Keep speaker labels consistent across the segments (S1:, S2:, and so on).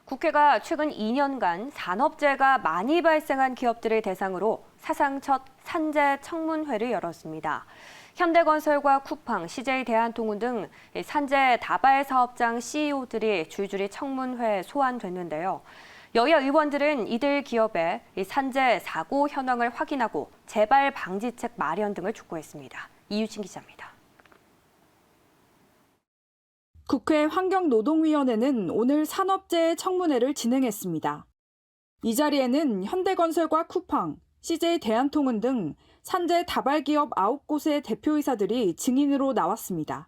S1: 국회가 최근 2년간 산업재해가 많이 발생한 기업들을 대상으로 사상 첫 산재 청문회를 열었습니다. 현대건설과 쿠팡, CJ대한통운 등 산재 다발 사업장 CEO들이 줄줄이 청문회에 소환됐는데요. 여야 의원들은 이들 기업의 산재 사고 현황을 확인하고 재발 방지책 마련 등을 촉구했습니다. 이유진 기자입니다.
S2: 국회 환경노동위원회는 오늘 산업재해 청문회를 진행했습니다. 이 자리에는 현대건설과 쿠팡, CJ대한통운 등 산재 다발기업 9곳의 대표이사들이 증인으로 나왔습니다.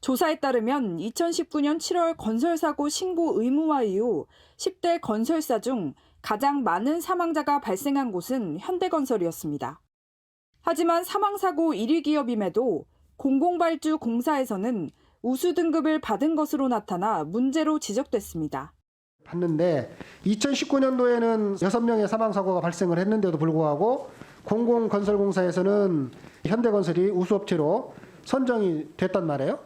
S2: 조사에 따르면 2019년 7월 건설사고 신고 의무화 이후 10대 건설사 중 가장 많은 사망자가 발생한 곳은 현대건설이었습니다. 하지만 사망사고 1위 기업임에도 공공발주공사에서는 우수 등급을 받은 것으로 나타나 문제로 지적됐습니다.
S3: 봤는데 2019년도에는 6명의 사망사고가 발생을 했는데도 불구하고 공공건설공사에서는 현대건설이 우수업체로 선정이 됐단 말이에요.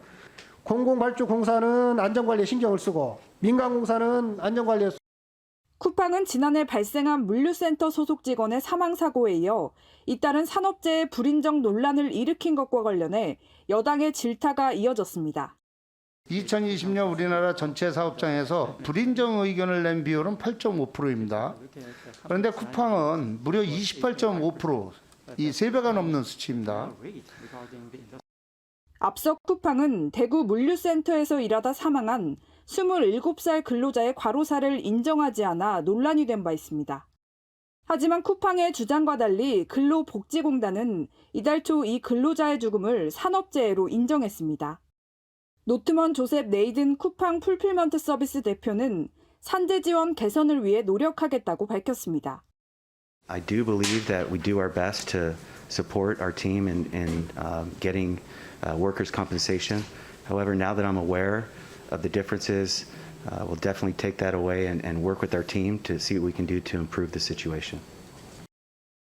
S3: 공공발주공사는 안전관리에 신경을 쓰고 민간공사는 안전관리에
S2: 쿠팡은 지난해 발생한 물류센터 소속 직원의 사망사고에 이어 잇따른 산업재해 불인정 논란을 일으킨 것과 관련해 여당의 질타가 이어졌습니다.
S4: 2020년 우리나라 전체 사업장에서 불인정 의견을 낸 비율은 8.5%입니다. 그런데 쿠팡은 무려 28.5%, 이 3배가 넘는 수치입니다.
S2: 앞서 쿠팡은 대구 물류센터에서 일하다 사망한 27살 근로자의 과로사를 인정하지 않아 논란이 된 바 있습니다. 하지만 쿠팡의 주장과 달리 근로복지공단은 이달 초 이 근로자의 죽음을 산업재해로 인정했습니다. 노트먼 조셉 네이든 쿠팡 풀필먼트 서비스 대표는 산재 지원 개선을 위해 노력하겠다고 밝혔습니다.
S5: I do believe that we do our best to support our team in getting workers' compensation. However, now that I'm aware of the differences, we'll definitely take that away and work with our team to see what we can do to improve the situation.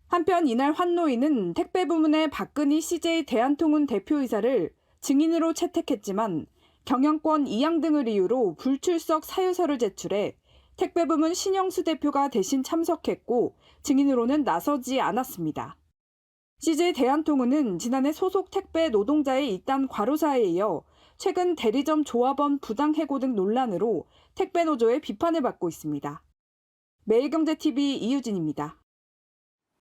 S2: 한편 이날 환노위는 택배 부문의 박근희 CJ 대한통운 대표이사를 증인으로 채택했지만 경영권 이양 등을 이유로 불출석 사유서를 제출해 택배 부문 신영수 대표가 대신 참석했고 증인으로는 나서지 않았습니다. CJ 대한통운은 지난해 소속 택배 노동자의 잇단 과로사에 이어 최근 대리점 조합원 부당해고 등 논란으로 택배 노조의 비판을 받고 있습니다. 매일경제TV 이유진입니다.